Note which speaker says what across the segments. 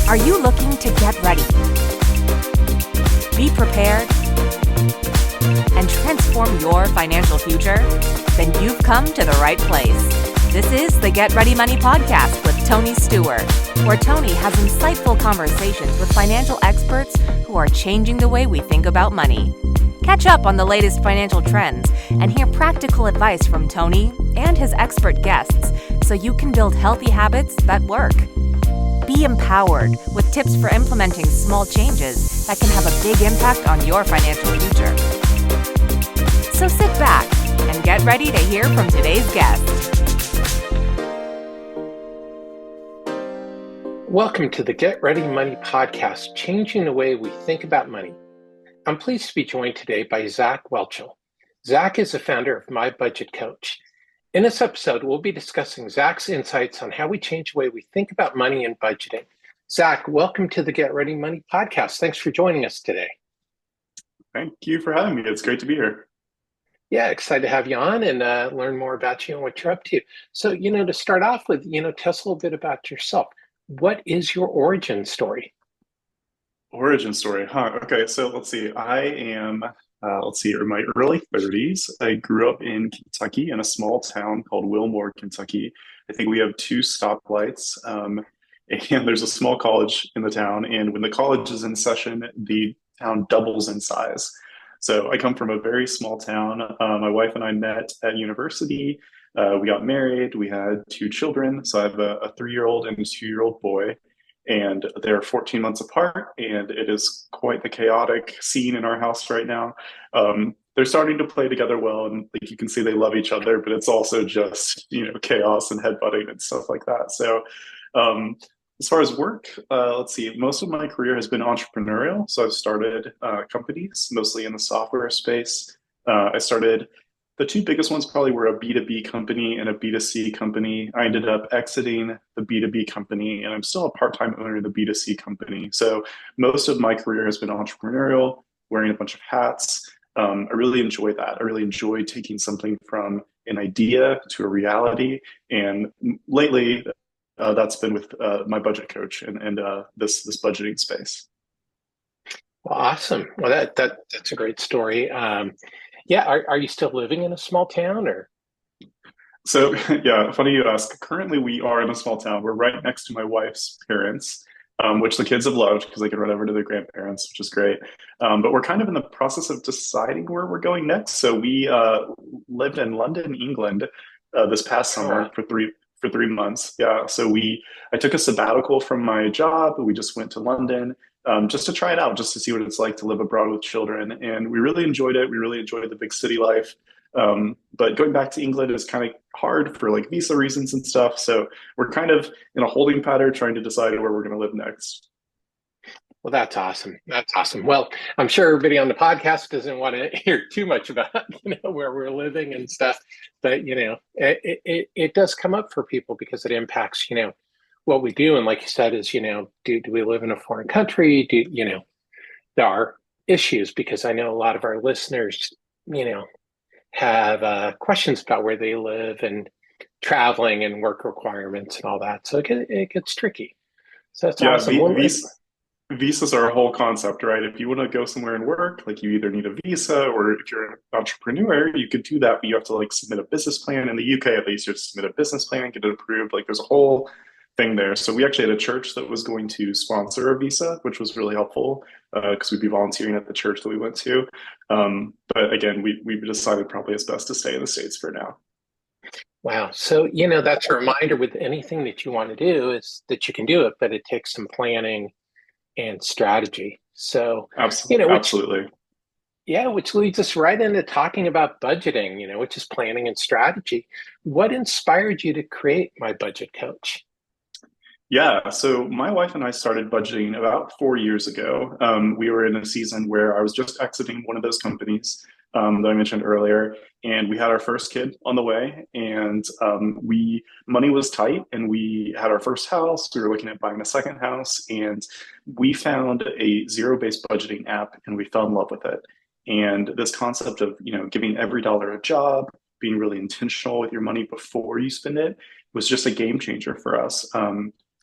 Speaker 1: Are you looking to get ready, be prepared, and transform your financial future? Then you've come to the right place. This is the Get Ready Money Podcast with Tony Stewart, where Tony has insightful conversations with financial experts who are changing the way we think about money. Catch up on the latest financial trends and hear practical advice from Tony and his expert guests so you can build healthy habits that work. Be empowered with tips for implementing small changes that can have a big impact on your financial future. So sit back and get ready to hear from today's guest.
Speaker 2: Welcome to the Get Ready Money Podcast, changing the way we think about money. I'm pleased to be joined today by Zach Whelchel. Zach is the founder of MyBudgetCoach. In this episode, we'll be discussing Zach's insights on how we change the way we think about money and budgeting. Zach, welcome to the Get Ready Money Podcast. Thanks for joining us today.
Speaker 3: Thank you for having me. It's great to be here.
Speaker 2: Yeah, excited to have you on and learn more about you and what you're up to. So, to start off with, tell us a little bit about yourself. What is your origin story?
Speaker 3: Origin story, huh? Okay, so let's see. I am, in my early 30s. I grew up in Kentucky in a small town called Wilmore, Kentucky. I think we have 2 stoplights, and there's a small college in the town. And when the college is in session, the town doubles in size. So I come from a very small town. My wife and I met at university. We got married. We had 2 children. So I have a 3-year-old and a 2-year-old boy. And they're 14 months apart, and it is quite the chaotic scene in our house right now. They're starting to play together well, and like you can see they love each other, but it's also just chaos and headbutting and stuff like that. So as far as work, let's see, most of my career has been entrepreneurial. So I've started companies, mostly in the software space. The 2 biggest ones probably were a B2B company and a B2C company. I ended up exiting the B2B company, and I'm still a part-time owner of the B2C company. So most of my career has been entrepreneurial, wearing a bunch of hats. I really enjoy that. I really enjoy taking something from an idea to a reality. And lately, that's been with MyBudgetCoach and this budgeting space.
Speaker 2: Well, awesome. Well, that's a great story. Yeah, are you still living in a small town or?
Speaker 3: So yeah, funny you ask. Currently, we are in a small town. We're right next to my wife's parents, which the kids have loved because they can run over to their grandparents, which is great. But we're kind of in the process of deciding where we're going next. So we lived in London, England, this past summer for three months. Yeah, so I took a sabbatical from my job. We just went to London. Just to try it out, just to see what it's like to live abroad with children. And we really enjoyed it. We really enjoyed the big city life. But going back to England is kind of hard for like visa reasons and stuff. So we're kind of in a holding pattern trying to decide where we're going to live next.
Speaker 2: Well, that's awesome. That's awesome. Well, I'm sure everybody on the podcast doesn't want to hear too much about, where we're living and stuff. But, it does come up for people because it impacts, what we do. And like you said, is, do we live in a foreign country? There are issues because I know a lot of our listeners, have questions about where they live and traveling and work requirements and all that. So it gets tricky. So that's awesome.
Speaker 3: Visas are a whole concept, right? If you want to go somewhere and work, like you either need a visa, or if you're an entrepreneur, you could do that, but you have to like submit a business plan. In the UK, at least, you have to submit a business plan, get it approved. Like there's a whole thing there. So we actually had a church that was going to sponsor a visa, which was really helpful because we'd be volunteering at the church that we went to. But again, we decided probably it's best to stay in the States for now.
Speaker 2: Wow. So, that's a reminder with anything that you want to do is that you can do it, but it takes some planning and strategy. So,
Speaker 3: absolutely.
Speaker 2: Which leads us right into talking about budgeting, which is planning and strategy. What inspired you to create MyBudgetCoach?
Speaker 3: Yeah, so my wife and I started budgeting about 4 years ago. We were in a season where I was just exiting one of those companies that I mentioned earlier, and we had our first kid on the way, and money was tight, and we had our first house. We were looking at buying a second house, and we found a zero-based budgeting app, and we fell in love with it. And this concept of giving every dollar a job, being really intentional with your money before you spend it, was just a game changer for us.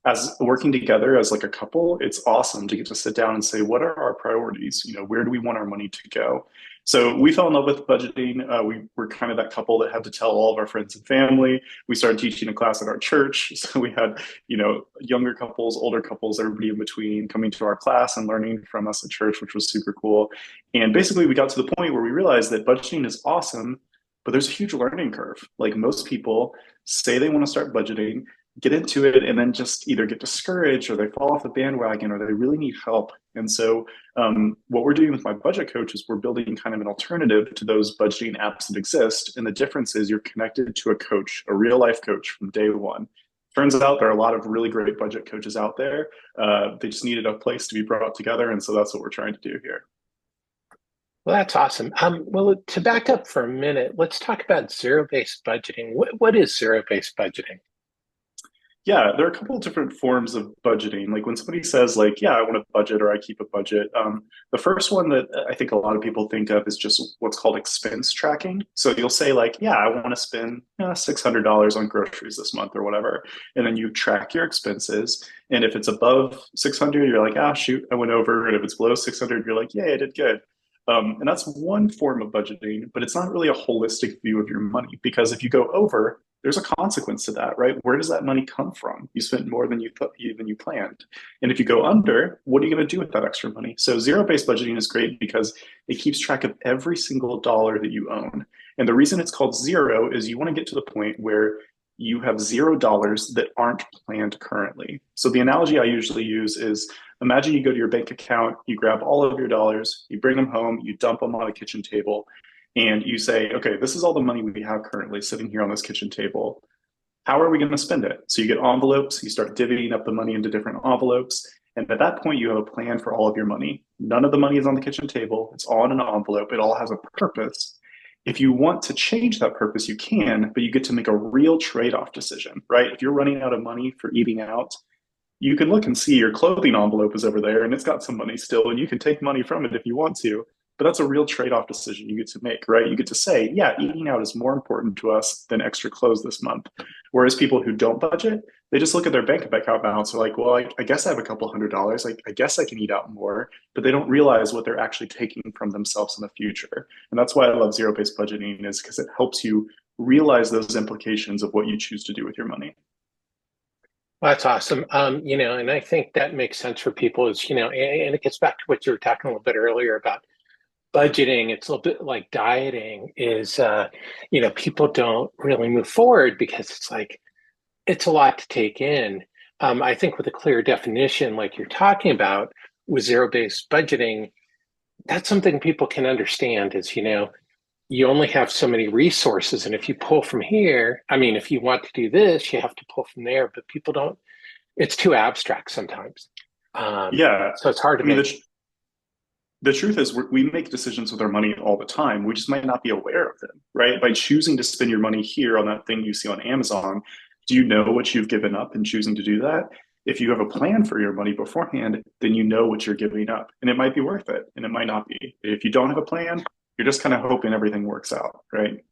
Speaker 3: as working together as like a couple, it's awesome to get to sit down and say, what are our priorities? You know, where do we want our money to go? So we fell in love with budgeting. We were kind of that couple that had to tell all of our friends and family. We started teaching a class at our church. So we had, you know, younger couples, older couples, everybody in between coming to our class and learning from us at church, which was super cool. And basically we got to the point where we realized that budgeting is awesome, but there's a huge learning curve. Like most people say they want to start budgeting, get into it, and then just either get discouraged or they fall off the bandwagon or they really need help. And so what we're doing with My Budget Coach is we're building kind of an alternative to those budgeting apps that exist. And the difference is you're connected to a coach, a real life coach from day one. Turns out there are a lot of really great budget coaches out there. They just needed a place to be brought together. And so that's what we're trying to do here.
Speaker 2: Well, that's awesome. Well, to back up for a minute, let's talk about zero-based budgeting. What is zero-based budgeting?
Speaker 3: Yeah, there are a couple of different forms of budgeting. Like when somebody says like, yeah, I want to budget or I keep a budget. The first one that I think a lot of people think of is just what's called expense tracking. So you'll say like, yeah, I want to spend $600 on groceries this month or whatever. And then you track your expenses. And if it's above 600, you're like, ah, shoot, I went over. And if it's below 600, you're like, yeah, I did good. And that's one form of budgeting, but it's not really a holistic view of your money, because if you go over, there's a consequence to that, right? Where does that money come from? You spent more than you thought, than you planned. And if you go under, what are you going to do with that extra money? So zero-based budgeting is great because it keeps track of every single dollar that you own. And the reason it's called zero is you want to get to the point where you have $0 that aren't planned currently. So the analogy I usually use is, imagine you go to your bank account, you grab all of your dollars, you bring them home, you dump them on a kitchen table, and you say, okay, this is all the money we have currently sitting here on this kitchen table. How are we going to spend it? So you get envelopes, you start divvying up the money into different envelopes. And at that point, you have a plan for all of your money. None of the money is on the kitchen table. It's all in an envelope. It all has a purpose. If you want to change that purpose, you can, but you get to make a real trade-off decision, right? If you're running out of money for eating out, you can look and see your clothing envelope is over there and it's got some money still, and you can take money from it if you want to. But that's a real trade-off decision you get to make, right? You get to say, yeah, eating out is more important to us than extra clothes this month. Whereas people who don't budget, they just look at their bank account balance. They're like, well, I guess I have a couple $100. I guess I can eat out more, but they don't realize what they're actually taking from themselves in the future. And that's why I love zero-based budgeting, is because it helps you realize those implications of what you choose to do with your money.
Speaker 2: Well, that's awesome. And I think that makes sense for people is, and it gets back to what you were talking a little bit earlier about budgeting. It's a little bit like dieting is, people don't really move forward because it's like, it's a lot to take in. I think with a clear definition, like you're talking about with zero-based budgeting, that's something people can understand is, you only have so many resources. And if you pull from here, if you want to do this, you have to pull from there, but people don't, it's too abstract sometimes. So it's hard to make.
Speaker 3: The truth is we make decisions with our money all the time. We just might not be aware of them, right? By choosing to spend your money here on that thing you see on Amazon, do you know what you've given up in choosing to do that? If you have a plan for your money beforehand, then you know what you're giving up, and it might be worth it and it might not be. If you don't have a plan, you're just kind of hoping everything works out, right?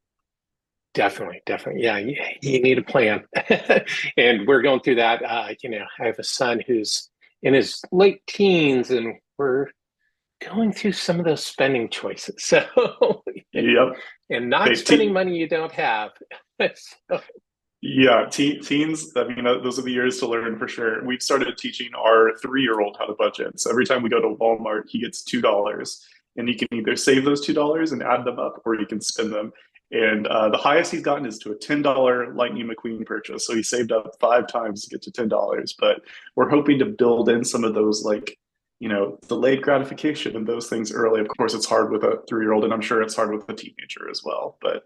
Speaker 2: Definitely. Yeah, you need a plan. And we're going through that. I have a son who's in his late teens, and we're going through some of those spending choices. So,
Speaker 3: yep.
Speaker 2: And not spending money you don't have.
Speaker 3: Yeah, teens, those are the years to learn for sure. We've started teaching our 3-year-old how to budget. So every time we go to Walmart, he gets $2. And he can either save those $2 and add them up, or he can spend them. And the highest he's gotten is to a $10 Lightning McQueen purchase. So he saved up 5 times to get to $10. But we're hoping to build in some of those, delayed gratification and those things early. Of course, it's hard with a 3-year-old, and I'm sure it's hard with a teenager as well. But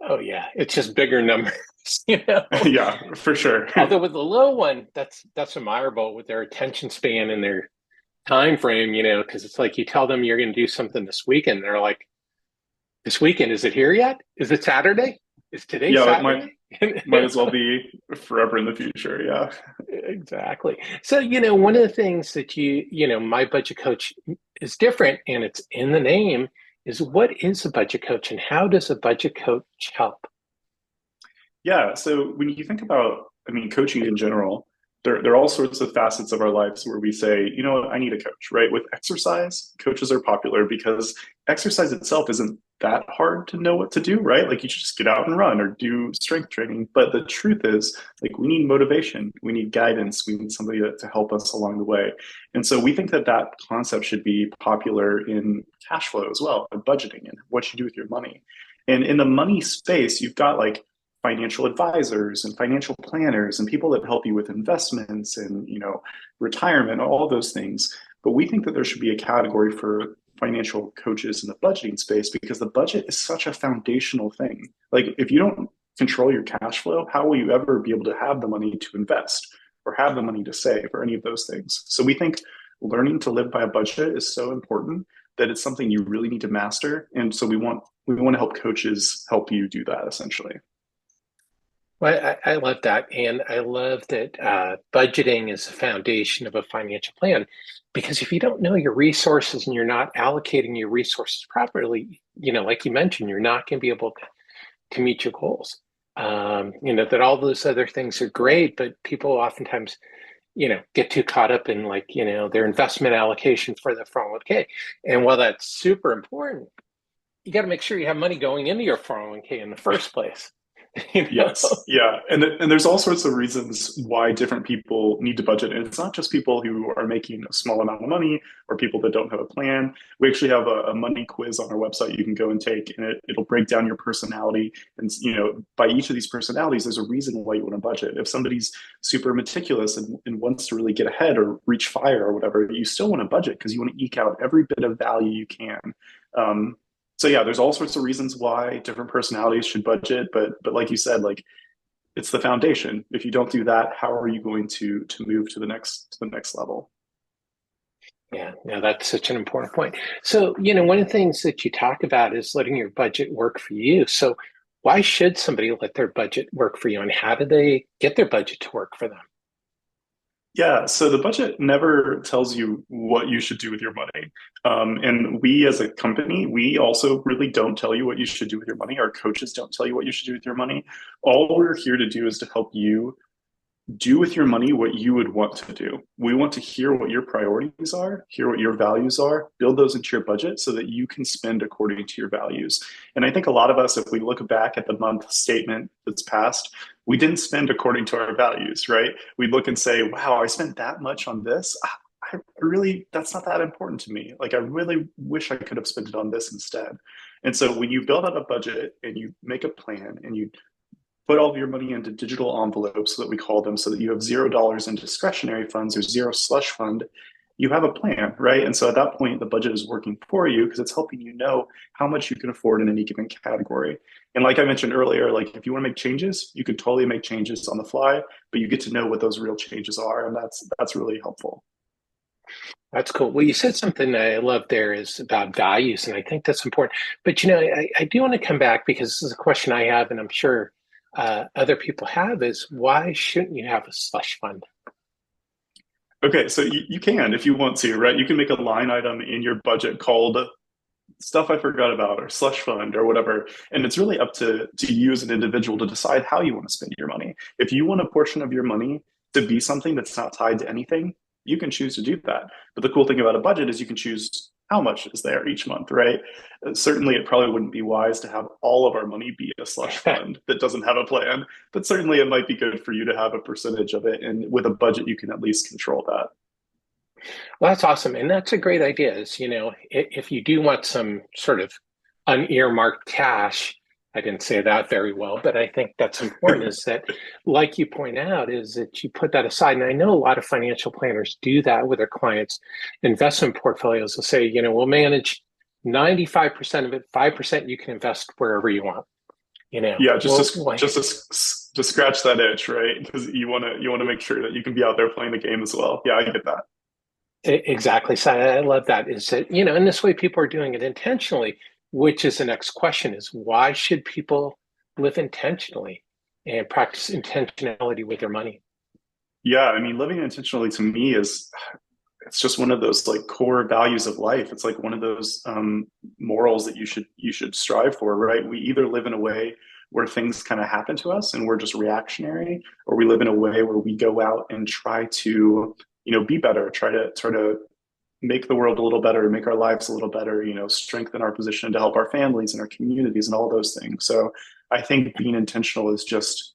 Speaker 2: oh yeah, it's just bigger numbers,
Speaker 3: Yeah, for sure.
Speaker 2: Although with the little one, that's admirable with their attention span and their time frame, because it's like you tell them you're going to do something this weekend, they're like, this weekend, is it here yet? Is it Saturday? Is today Saturday?
Speaker 3: It might as well be forever in the future. Yeah,
Speaker 2: exactly. So, one of the things that My Budget Coach is different, and it's in the name, is what is a budget coach and how does a budget coach help?
Speaker 3: Yeah. So when you think about, coaching in general, there are all sorts of facets of our lives where we say, you know what, I need a coach, right? With exercise, coaches are popular because exercise itself isn't that hard to know what to do, right? Like you should just get out and run or do strength training. But the truth is, like, we need motivation, we need guidance, we need somebody to help us along the way. And so we think that that concept should be popular in cash flow as well, and budgeting and what you do with your money. And in the money space, you've got like financial advisors and financial planners and people that help you with investments and, you know, retirement, all those things. But we think that there should be a category for financial coaches in the budgeting space because the budget is such a foundational thing. Like if you don't control your cash flow, how will you ever be able to have the money to invest or have the money to save or any of those things? So we think learning to live by a budget is so important that it's something you really need to master. And so we want to help coaches help you do that essentially.
Speaker 2: Well, I love that. And I love that budgeting is the foundation of a financial plan. Because if you don't know your resources and you're not allocating your resources properly, you know, like you mentioned, you're not going to be able to meet your goals. You know, that all those other things are great, but people oftentimes, you know, get too caught up in like, you know, their investment allocation for the 401k. And while that's super important, you got to make sure you have money going into your 401k in the first place. You know?
Speaker 3: Yes. Yeah. And there's all sorts of reasons why different people need to budget. And it's not just people who are making a small amount of money or people that don't have a plan. We actually have a money quiz on our website you can go and take, and it'll break down your personality. And, you know, by each of these personalities, there's a reason why you want to budget. If somebody's super meticulous and wants to really get ahead or reach fire or whatever, you still want to budget because you want to eke out every bit of value you can. So yeah, there's all sorts of reasons why different personalities should budget, but like you said, like it's the foundation. If you don't do that, how are you going to move to the next level?
Speaker 2: Yeah, no, that's such an important point. So, you know, one of the things that you talk about is letting your budget work for you. So why should somebody let their budget work for you, and how do they get their budget to work for them?
Speaker 3: Yeah, so the budget never tells you what you should do with your money. And we as a company, we also really don't tell you what you should do with your money. Our coaches don't tell you what you should do with your money. All we're here to do is to help you do with your money what you would want to do. We want to hear what your priorities are, hear what your values are, build those into your budget so that you can spend according to your values. And I think a lot of us, if we look back at the month statement that's passed, we didn't spend according to our values, right? We look and say, wow, I spent that much on this. I really, that's not that important to me. Like, I really wish I could have spent it on this instead. And so when you build out a budget and you make a plan and you put all of your money into digital envelopes, so that we call them, so that you have $0 in discretionary funds or zero slush fund, you have a plan, right? And so at that point, the budget is working for you because it's helping you know how much you can afford in any given category. And like I mentioned earlier, like if you want to make changes, you can totally make changes on the fly, but you get to know what those real changes are. And that's really helpful.
Speaker 2: That's cool. Well, you said something that I love there is about values, and I think that's important. But, you know, I do want to come back because this is a question I have, and I'm sure other people have, is why shouldn't you have a slush fund?
Speaker 3: Okay, so you can if you want to, right? You can make a line item in your budget called stuff I forgot about or slush fund or whatever. And it's really up to you as an individual to decide how you want to spend your money. If you want a portion of your money to be something that's not tied to anything, you can choose to do that. But the cool thing about a budget is you can choose how much is there each month, right? Certainly, it probably wouldn't be wise to have all of our money be a slush fund that doesn't have a plan. But certainly, it might be good for you to have a percentage of it. And with a budget, you can at least control that.
Speaker 2: Well, that's awesome. And that's a great idea is, you know, if you do want some sort of unearmarked cash, I didn't say that very well, but I think that's important is that, like you point out, is that you put that aside. And I know a lot of financial planners do that with their clients' investment portfolios. They'll say, you know, we'll manage 95% of it, 5% you can invest wherever you want. You know,
Speaker 3: yeah, just to scratch that itch, right? Because you want to make sure that you can be out there playing the game as well. Yeah, I get that.
Speaker 2: Exactly. So I love that. Is that, you know, in this way, people are doing it intentionally, which is the next question is why should people live intentionally and practice intentionality with their money?
Speaker 3: Yeah, I mean, living intentionally to me it's just one of those like core values of life. It's like one of those morals that you should strive for, right? We either live in a way where things kind of happen to us and we're just reactionary, or we live in a way where we go out and try to, be better, try to make the world a little better, make our lives a little better, strengthen our position to help our families and our communities and all those things. So I think being intentional is just,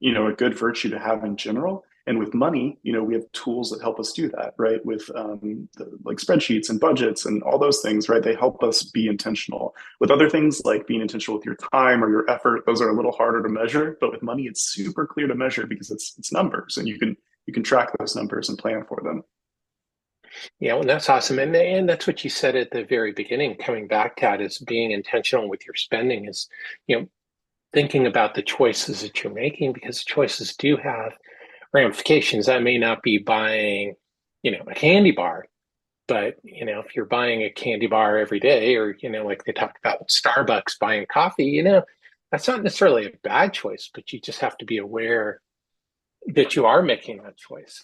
Speaker 3: a good virtue to have in general. And with money, we have tools that help us do that, right? With like spreadsheets and budgets and all those things, right? They help us be intentional. With other things like being intentional with your time or your effort, those are a little harder to measure. But with money, it's super clear to measure because it's numbers, and you can track those numbers and plan for them.
Speaker 2: Yeah, well, that's awesome. And that's what you said at the very beginning, coming back to that is being intentional with your spending is, thinking about the choices that you're making, because choices do have ramifications. That may not be buying, a candy bar, but, if you're buying a candy bar every day, or, like they talked about Starbucks buying coffee, that's not necessarily a bad choice, but you just have to be aware that you are making that choice.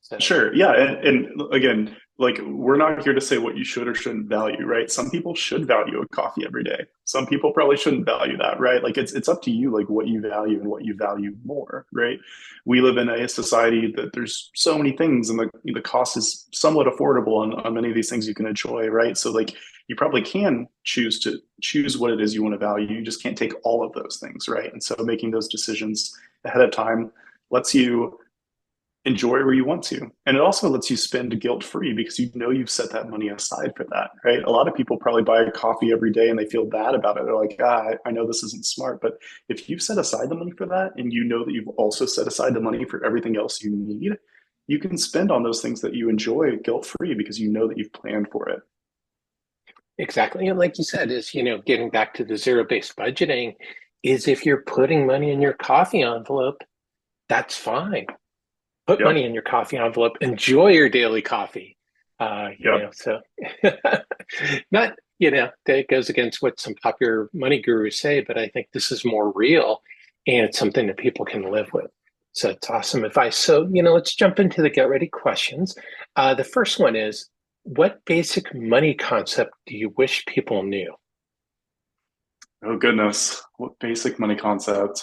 Speaker 2: So.
Speaker 3: Sure. Yeah. And again, like, we're not here to say what you should or shouldn't value, right? Some people should value a coffee every day. Some people probably shouldn't value that, right? Like, it's up to you, like what you value and what you value more, right? We live in a society that there's so many things, and the cost is somewhat affordable on many of these things you can enjoy, right? So like, you probably can choose what it is you want to value. You just can't take all of those things, right? And so making those decisions ahead of time lets you enjoy where you want to. And it also lets you spend guilt-free because you've set that money aside for that, right? A lot of people probably buy a coffee every day and they feel bad about it. They're like, I know this isn't smart. But if you've set aside the money for that, and that you've also set aside the money for everything else you need, you can spend on those things that you enjoy guilt-free because you know that you've planned for it.
Speaker 2: Exactly. And like you said, is, getting back to the zero-based budgeting, is if you're putting money in your coffee envelope, that's fine. Put money in your coffee envelope. Enjoy your daily coffee. So not, that goes against what some popular money gurus say, but I think this is more real, and it's something that people can live with. So it's awesome advice. So, let's jump into the get ready questions. The first one is, what basic money concept do you wish people knew?
Speaker 3: Oh, goodness. What basic money concept?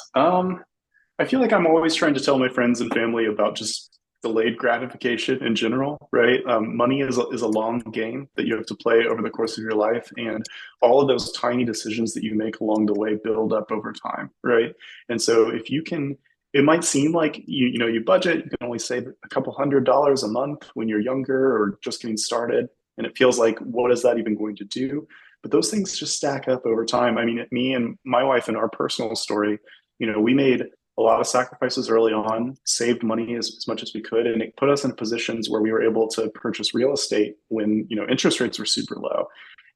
Speaker 3: I feel like I'm always trying to tell my friends and family about just delayed gratification in general, right? Money is a long game that you have to play over the course of your life, and all of those tiny decisions that you make along the way build up over time, right? And so if you can, it might seem like you budget, you can only save a couple $100s a month when you're younger or just getting started, and it feels like, what is that even going to do? But those things just stack up over time. I mean, me and my wife, in our personal story, we made a lot of sacrifices early on, saved money as much as we could, and it put us in positions where we were able to purchase real estate when interest rates were super low.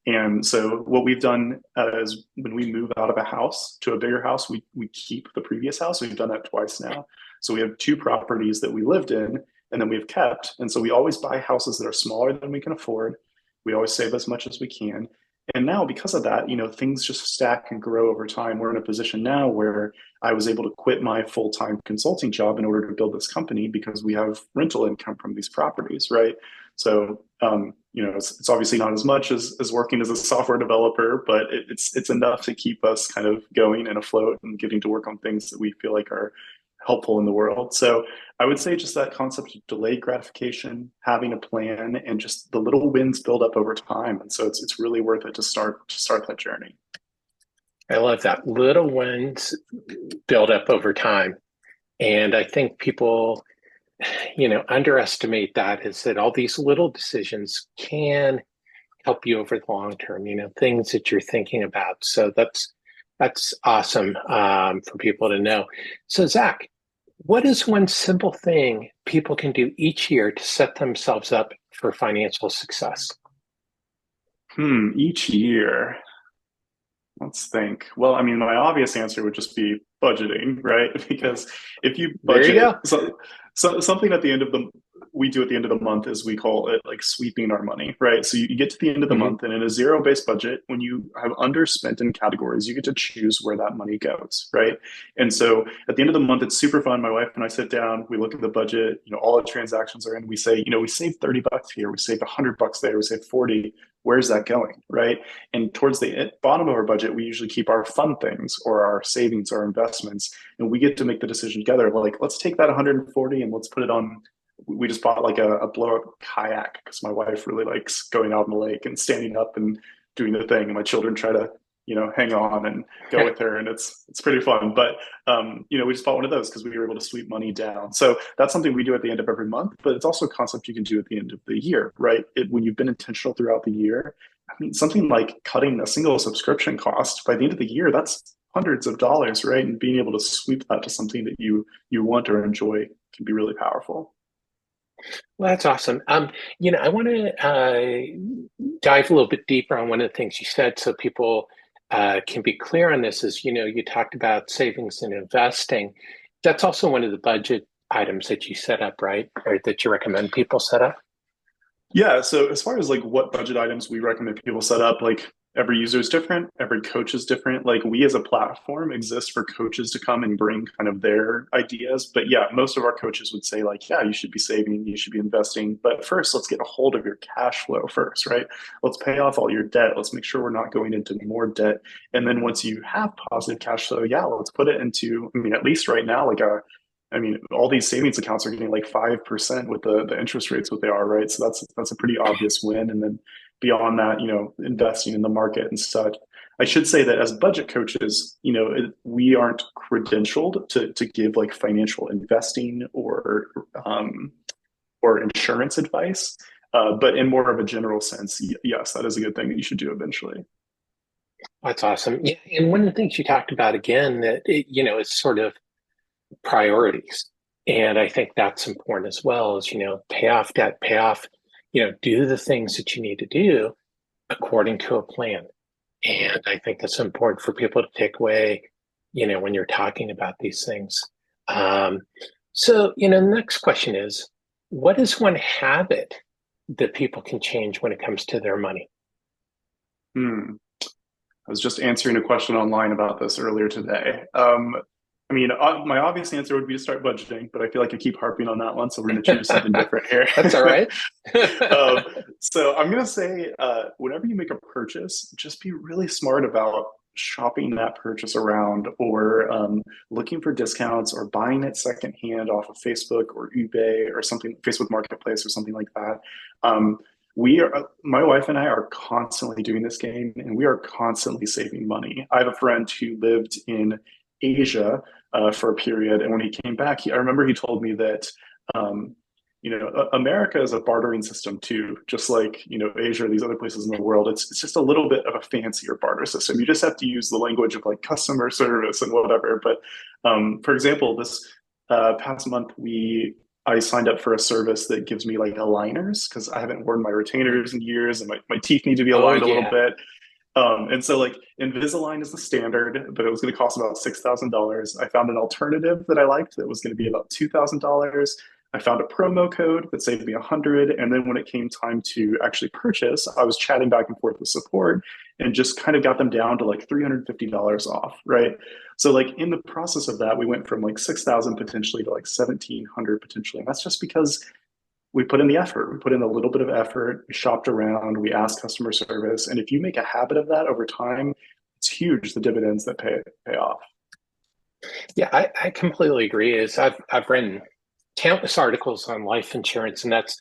Speaker 3: And so what we've done is, when we move out of a house to a bigger house, we keep the previous house. We've done that twice now. So we have 2 properties that we lived in and then we've kept. And so we always buy houses that are smaller than we can afford. We always save as much as we can. And now, because of that, things just stack and grow over time. We're in a position now where I was able to quit my full-time consulting job in order to build this company because we have rental income from these properties, right? So, it's obviously not as much as working as a software developer, but it's enough to keep us kind of going and afloat and getting to work on things that we feel like are helpful in the world. So I would say just that concept of delayed gratification, having a plan, and just the little wins build up over time. And so it's really worth it to start that journey.
Speaker 2: I love that. Little wins build up over time. And I think people, underestimate that, is that all these little decisions can help you over the long term, things that you're thinking about. So that's awesome for people to know. So Zach, what is one simple thing people can do each year to set themselves up for financial success?
Speaker 3: Each year. Let's think. Well, I mean, my obvious answer would just be budgeting, right? Because if you budget, so something we do at the end of the month is, we call it like sweeping our money, right? So you get to the end of the month, and in a zero-based budget, when you have underspent in categories, you get to choose where that money goes, right? And so at the end of the month, it's super fun. My wife and I sit down, we look at the budget, all the transactions are in, we say, we saved $30 here, we saved $100 there, we saved 40. where's that going, right? And towards the bottom of our budget, we usually keep our fun things or our savings, our investments, and we get to make the decision together. Like, let's take that 140 and let's put it on. We just bought like a blow up kayak because my wife really likes going out in the lake and standing up and doing the thing. And my children try to, hang on and go with her, and it's pretty fun. But we just bought one of those because we were able to sweep money down. So that's something we do at the end of every month, but it's also a concept you can do at the end of the year, right? When you've been intentional throughout the year, I mean, something like cutting a single subscription cost by the end of the year, that's hundreds of dollars, right? And being able to sweep that to something that you want or enjoy can be really powerful.
Speaker 2: Well, that's awesome. I want to dive a little bit deeper on one of the things you said so people can be clear on this is, you talked about savings and investing. That's also one of the budget items that you set up, right? Or that you recommend people set up?
Speaker 3: Yeah. So as far as like what budget items we recommend people set up, like every user is different, every coach is different. Like we as a platform exist for coaches to come and bring kind of their ideas. But yeah, most of our coaches would say like, yeah, you should be saving, you should be investing. But first, let's get a hold of your cash flow first, right? Let's pay off all your debt. Let's make sure we're not going into more debt. And then once you have positive cash flow, yeah, let's put it into, at least right now, all these savings accounts are getting like 5% with the interest rates what they are, right? So that's a pretty obvious win. And then beyond that, investing in the market and such. I should say that as budget coaches, we aren't credentialed to give like financial investing or insurance advice. But in more of a general sense, yes, that is a good thing that you should do eventually.
Speaker 2: That's awesome. Yeah, and one of the things you talked about again that is sort of priorities, and I think that's important as well. Is pay off debt, pay off. Do the things that you need to do according to a plan. And I think that's important for people to take away, when you're talking about these things. So, the next question is, what is one habit that people can change when it comes to their money?
Speaker 3: I was just answering a question online about this earlier today. My obvious answer would be to start budgeting, but I feel like I keep harping on that one, so we're going to choose something different here.
Speaker 2: That's all right.
Speaker 3: So I'm going to say, whenever you make a purchase, just be really smart about shopping that purchase around, or looking for discounts, or buying it secondhand off of Facebook or eBay or something, Facebook Marketplace or something like that. My wife and I are constantly doing this game, and we are constantly saving money. I have a friend who lived in Asia for a period, and when he came back, I remember he told me that America is a bartering system too, just like Asia or these other places in the world. It's just a little bit of a fancier barter system. You just have to use the language of like customer service and whatever. But for example, this past month I signed up for a service that gives me like aligners because I haven't worn my retainers in years, and my teeth need to be aligned a little bit. And so like Invisalign is the standard, but it was going to cost about $6,000. I found an alternative that I liked that was going to be about $2,000. I found a promo code that saved me $100. And then when it came time to actually purchase, I was chatting back and forth with support and just kind of got them down to like $350 off, right? So like in the process of that, we went from like 6,000 potentially to like 1,700 potentially. And that's just because we put in the effort. We put in a little bit of effort. We shopped around. We asked customer service. And if you make a habit of that over time, it's huge, the dividends that pay off.
Speaker 2: Yeah, I completely agree. I've written countless articles on life insurance, and that's,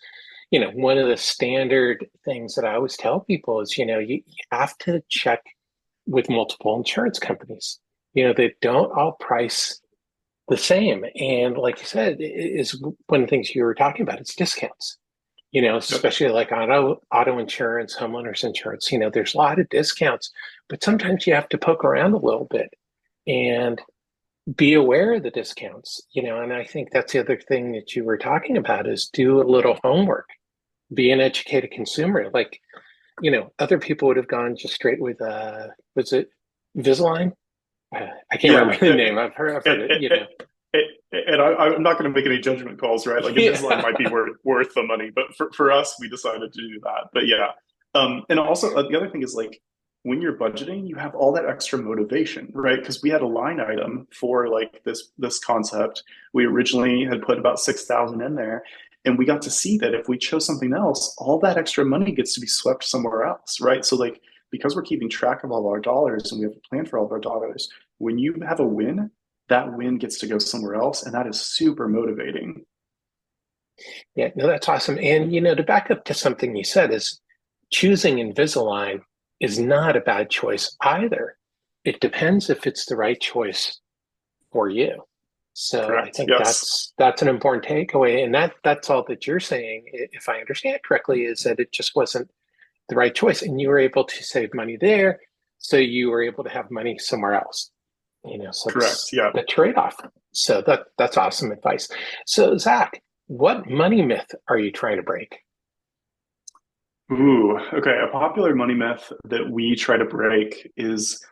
Speaker 2: one of the standard things that I always tell people is, you have to check with multiple insurance companies. They don't all price the same. And like you said, is one of the things you were talking about, it's discounts, especially like auto insurance, homeowners insurance, there's a lot of discounts, but sometimes you have to poke around a little bit and be aware of the discounts, and I think that's the other thing that you were talking about is do a little homework, be an educated consumer. Like, other people would have gone just straight with, was it Invisalign? I can't remember the name. I've heard it,
Speaker 3: And I'm not going to make any judgment calls, right? Like Invisalign might be worth the money, but for us, we decided to do that. But yeah. And also the other thing is like, when you're budgeting, you have all that extra motivation, right? Because we had a line item for like this concept. We originally had put about 6,000 in there. And we got to see that if we chose something else, all that extra money gets to be swept somewhere else, right? So like, because we're keeping track of all our dollars and we have a plan for all of our dollars, when you have a win, that win gets to go somewhere else. And that is super motivating.
Speaker 2: Yeah, no, that's awesome. And, you know, to back up to something you said is choosing Invisalign is not a bad choice either. It depends if it's the right choice for you. So I
Speaker 3: Correct.
Speaker 2: think
Speaker 3: Yes.
Speaker 2: that's an important takeaway. And that's all that you're saying, if I understand correctly, is that it just wasn't the right choice. And you were able to save money there. So you were able to have money somewhere else. You know, so
Speaker 3: Correct.
Speaker 2: it's
Speaker 3: Yeah.
Speaker 2: the trade-off. So that's awesome advice. So Zach, what money myth are you trying to break?
Speaker 3: Ooh, okay. A popular money myth that we try to break is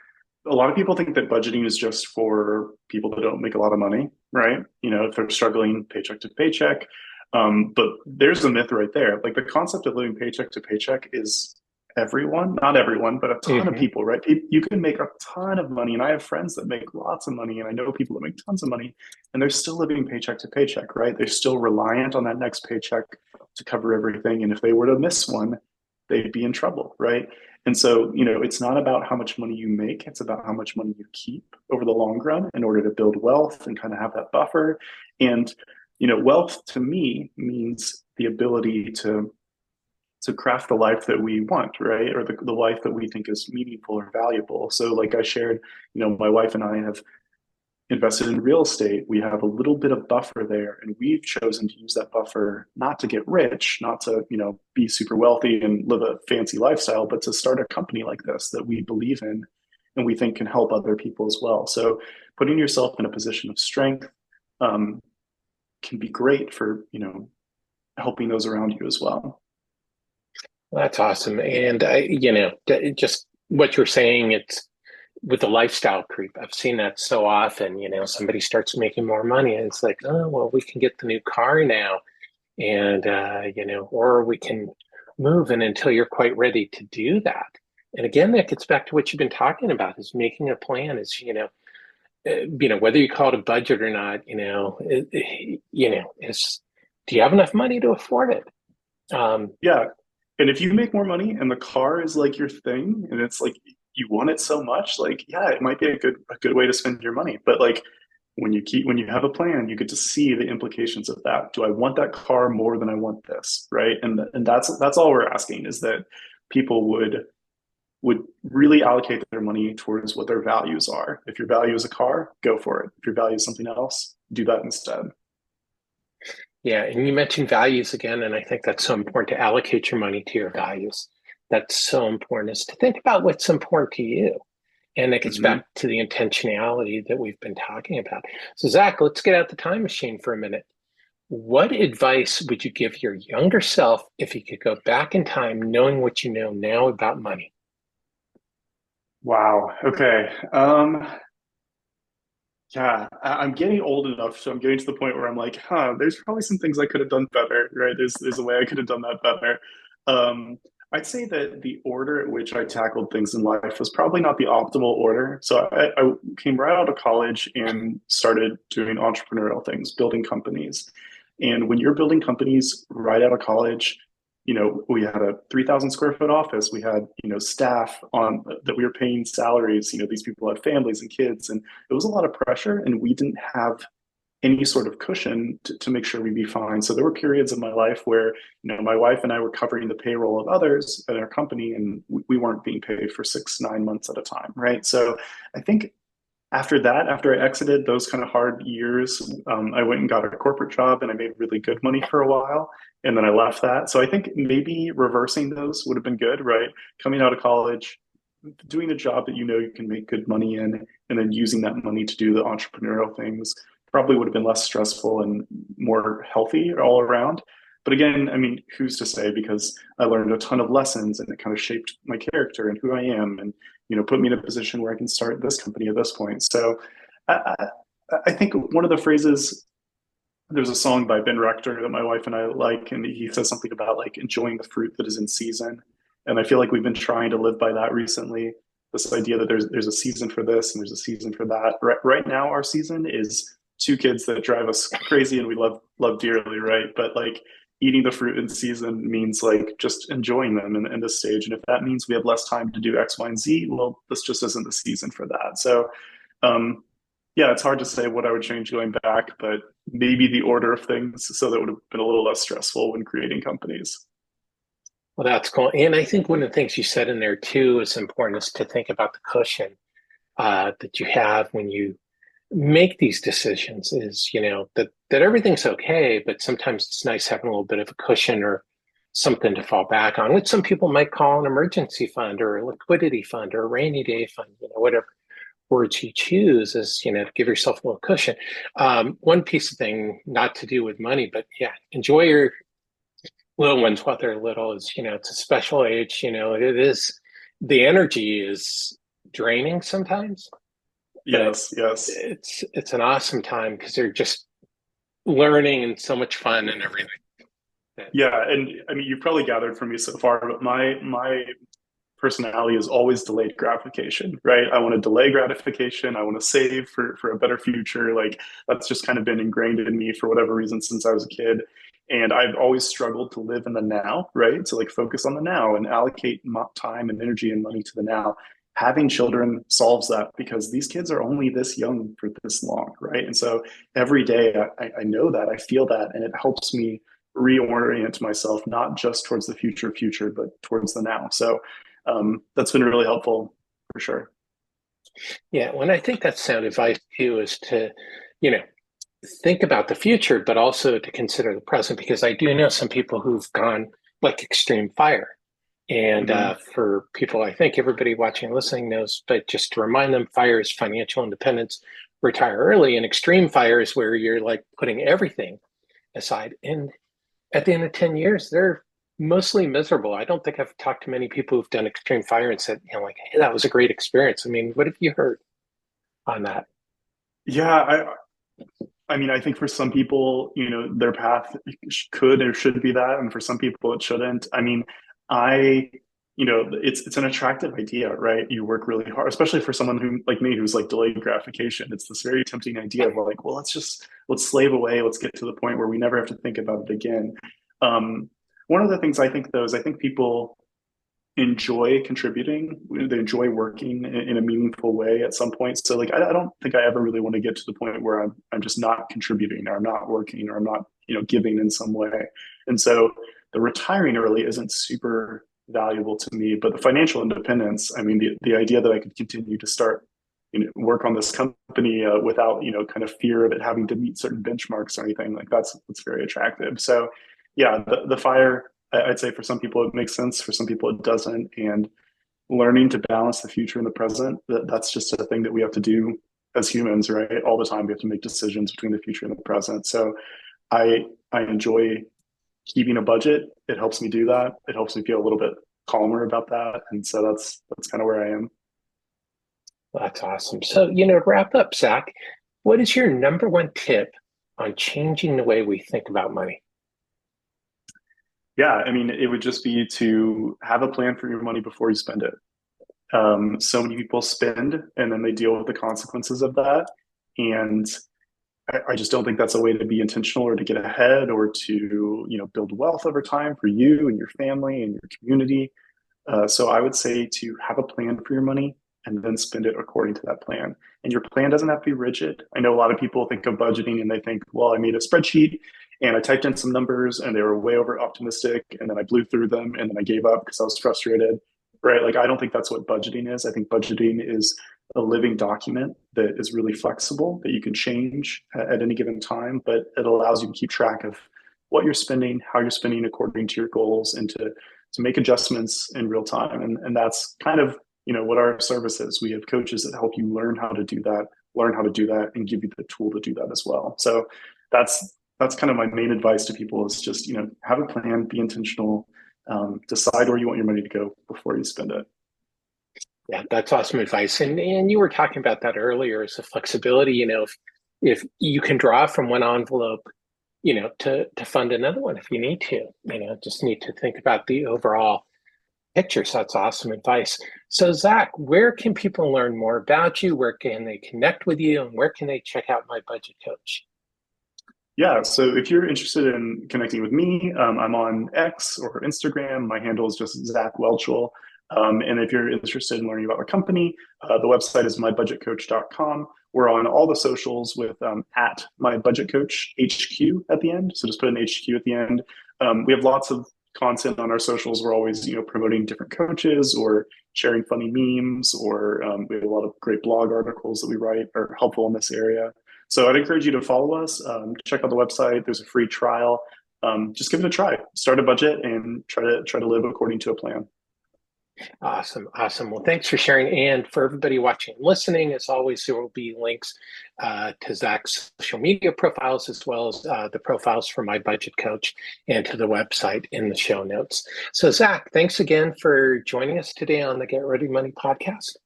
Speaker 3: a lot of people think that budgeting is just for people that don't make a lot of money, right? You know, if they're struggling paycheck to paycheck. But there's a myth right there. Like the concept of living paycheck to paycheck is everyone, not everyone, but a ton of
Speaker 2: Mm-hmm.
Speaker 3: people, right? You can make a ton of money. And I have friends that make lots of money, and I know people that make tons of money, and they're still living paycheck to paycheck, right? They're still reliant on that next paycheck to cover everything. And if they were to miss one, they'd be in trouble, right? And so, you know, it's not about how much money you make, it's about how much money you keep over the long run in order to build wealth and kind of have that buffer. And, you know, wealth to me means the ability to craft the life that we want, right? Or the life that we think is meaningful or valuable. So like I shared, you know, my wife and I have invested in real estate. We have a little bit of buffer there, and we've chosen to use that buffer not to get rich, not to, you know, be super wealthy and live a fancy lifestyle, but to start a company like this that we believe in and we think can help other people as well. So putting yourself in a position of strength can be great for, you know, helping those around you as well.
Speaker 2: That's awesome. And you know, just what you're saying, it's with the lifestyle creep. I've seen that so often. You know, somebody starts making more money, and it's like, oh, well, we can get the new car now, and you know, or we can move. And until you're quite ready to do that, and again, that gets back to what you've been talking about: is making a plan. Is you know, whether you call it a budget or not. You know, is do you have enough money to afford it?
Speaker 3: Yeah. And if you make more money and the car is like your thing and it's like you want it so much, like, yeah, it might be a good way to spend your money. But like when you have a plan, you get to see the implications of that. Do I want that car more than I want this? Right. And that's all we're asking, is that people would really allocate their money towards what their values are. If your value is a car, go for it. If your value is something else, do that instead.
Speaker 2: Yeah, and you mentioned values again, and I think that's so important to allocate your money to your values. That's so important, is to think about what's important to you. And it gets
Speaker 3: Mm-hmm.
Speaker 2: back to the intentionality that we've been talking about. So, Zach, let's get out the time machine for a minute. What advice would you give your younger self if you could go back in time knowing what you know now about money?
Speaker 3: Wow. Okay. Yeah, I'm getting old enough, so I'm getting to the point where I'm like, there's probably some things I could have done better, right? There's a way I could have done that better. I'd say that the order at which I tackled things in life was probably not the optimal order. So I came right out of college and started doing entrepreneurial things, building companies. And when you're building companies right out of college, you know, we had a 3,000 square foot office. We had, you know, staff on that we were paying salaries. You know, these people had families and kids, and it was a lot of pressure, and we didn't have any sort of cushion to make sure we'd be fine. So there were periods of my life where, you know, my wife and I were covering the payroll of others at our company, and we weren't being paid for 6, 9 months at a time, right? So I think after that, after I exited those kind of hard years, I went and got a corporate job and I made really good money for a while. And then I left that. So I think maybe reversing those would have been good, right? Coming out of college, doing a job that you know you can make good money in, and then using that money to do the entrepreneurial things probably would have been less stressful and more healthy all around. But again, I mean, who's to say? Because I learned a ton of lessons and it kind of shaped my character and who I am, and, you know, put me in a position where I can start this company at this point. So I think one of the phrases, there's a song by Ben Rector that my wife and I like, and he says something about like enjoying the fruit that is in season. And I feel like we've been trying to live by that recently. This idea that there's a season for this and there's a season for that. Right now, our season is two kids that drive us crazy and we love dearly, right? But like eating the fruit in season means like just enjoying them in this stage. And if that means we have less time to do X, Y, and Z, well, this just isn't the season for that. So, um, yeah, it's hard to say what I would change going back, but maybe the order of things so that would have been a little less stressful when creating companies.
Speaker 2: Well, that's cool. And I think one of the things you said in there too is important is to think about the cushion that you have when you make these decisions is, that everything's okay, but sometimes it's nice having a little bit of a cushion or something to fall back on, which some people might call an emergency fund or a liquidity fund or a rainy day fund, whatever words you choose is, to give yourself a little cushion. One piece of thing not to do with money, but yeah, enjoy your little ones while they're little is, it's a special age, it is, the energy is draining sometimes.
Speaker 3: Yes, yes.
Speaker 2: It's an awesome time because they're just learning and so much fun and everything.
Speaker 3: Yeah, and I mean, you've probably gathered from me so far, but my personality is always delayed gratification, right? I want to delay gratification. I want to save for a better future. Like that's just kind of been ingrained in me for whatever reason since I was a kid. And I've always struggled to live in the now, right? To like focus on the now and allocate time and energy and money to the now. Having children solves that because these kids are only this young for this long, right? And so every day I know that, I feel that, and it helps me reorient myself not just towards the future, but towards the now. So that's been really helpful for sure.
Speaker 2: Yeah, when I think that's sound advice too is to, think about the future, but also to consider the present, because I do know some people who've gone like extreme fire. And for people, I think everybody watching and listening knows, but just to remind them, fire is financial independence, retire early, and extreme fire is where you're like putting everything aside. And at the end of 10 years, they're mostly miserable. I don't think I've talked to many people who've done extreme fire and said, like, hey, that was a great experience. I mean, what have you heard on that?
Speaker 3: Yeah, I mean, I think for some people, their path could or should be that, and for some people it shouldn't. I mean, it's an attractive idea, right? You work really hard, especially for someone who like me, who's like delayed gratification. It's this very tempting idea of like, well, let's slave away. Let's get to the point where we never have to think about it again. One of the things I think though is I think people enjoy contributing. They enjoy working in a meaningful way at some point. So like, I don't think I ever really want to get to the point where I'm just not contributing or I'm not working or I'm not, giving in some way. And so the retiring early isn't super valuable to me, but the financial independence, I mean, the idea that I could continue to start, work on this company without, kind of fear of it having to meet certain benchmarks or anything like that's very attractive. So yeah, the fire, I'd say for some people it makes sense, for some people it doesn't. And learning to balance the future and the present, that's just a thing that we have to do as humans, right? All the time we have to make decisions between the future and the present. So I enjoy keeping a budget. It helps me do that. It helps me feel a little bit calmer about that. And so that's kind of where I am.
Speaker 2: That's awesome. So, to wrap up, Zach, what is your number one tip on changing the way we think about money?
Speaker 3: Yeah, I mean, it would just be to have a plan for your money before you spend it. So many people spend and then they deal with the consequences of that. And I just don't think that's a way to be intentional or to get ahead or to, build wealth over time for you and your family and your community. So I would say to have a plan for your money and then spend it according to that plan. And your plan doesn't have to be rigid. I know a lot of people think of budgeting and they think, well, I made a spreadsheet and I typed in some numbers and they were way over optimistic. And then I blew through them and then I gave up because I was frustrated, right? Like, I don't think that's what budgeting is. I think budgeting is a living document that is really flexible, that you can change at any given time, but it allows you to keep track of what you're spending, how you're spending according to your goals, and to make adjustments in real time. And that's kind of, what our service is. We have coaches that help you learn how to do that, and give you the tool to do that as well. So that's kind of my main advice to people is just, have a plan, be intentional, decide where you want your money to go before you spend it.
Speaker 2: Yeah, that's awesome advice. And you were talking about that earlier as a flexibility, if you can draw from one envelope, to fund another one if you need to, just need to think about the overall picture. So that's awesome advice. So Zach, where can people learn more about you? Where can they connect with you? And where can they check out My Budget Coach?
Speaker 3: Yeah, so if you're interested in connecting with me, I'm on X or Instagram. My handle is just Zach Whelchel. And if you're interested in learning about our company, the website is mybudgetcoach.com. We're on all the socials with at MyBudgetCoach HQ at the end. So just put an HQ at the end. We have lots of content on our socials. We're always, promoting different coaches or sharing funny memes, or we have a lot of great blog articles that we write are helpful in this area. So I'd encourage you to follow us. Check out the website. There's a free trial. Just give it a try. Start a budget and try to live according to a plan.
Speaker 2: Awesome. Well, thanks for sharing. And for everybody watching and listening, as always, there will be links to Zach's social media profiles, as well as the profiles for My Budget Coach, and to the website in the show notes. So Zach, thanks again for joining us today on the Get Ready Money podcast.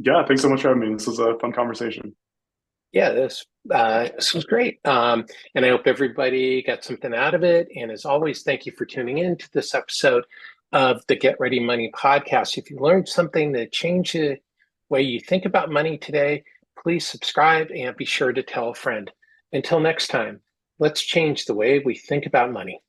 Speaker 3: Yeah, thanks so much for having me. This was a fun conversation.
Speaker 2: Yeah, this was great. And I hope everybody got something out of it. And as always, thank you for tuning in to this episode of the Get Ready Money podcast. If you learned something that changed the way you think about money today, please subscribe and be sure to tell a friend. Until next time, let's change the way we think about money.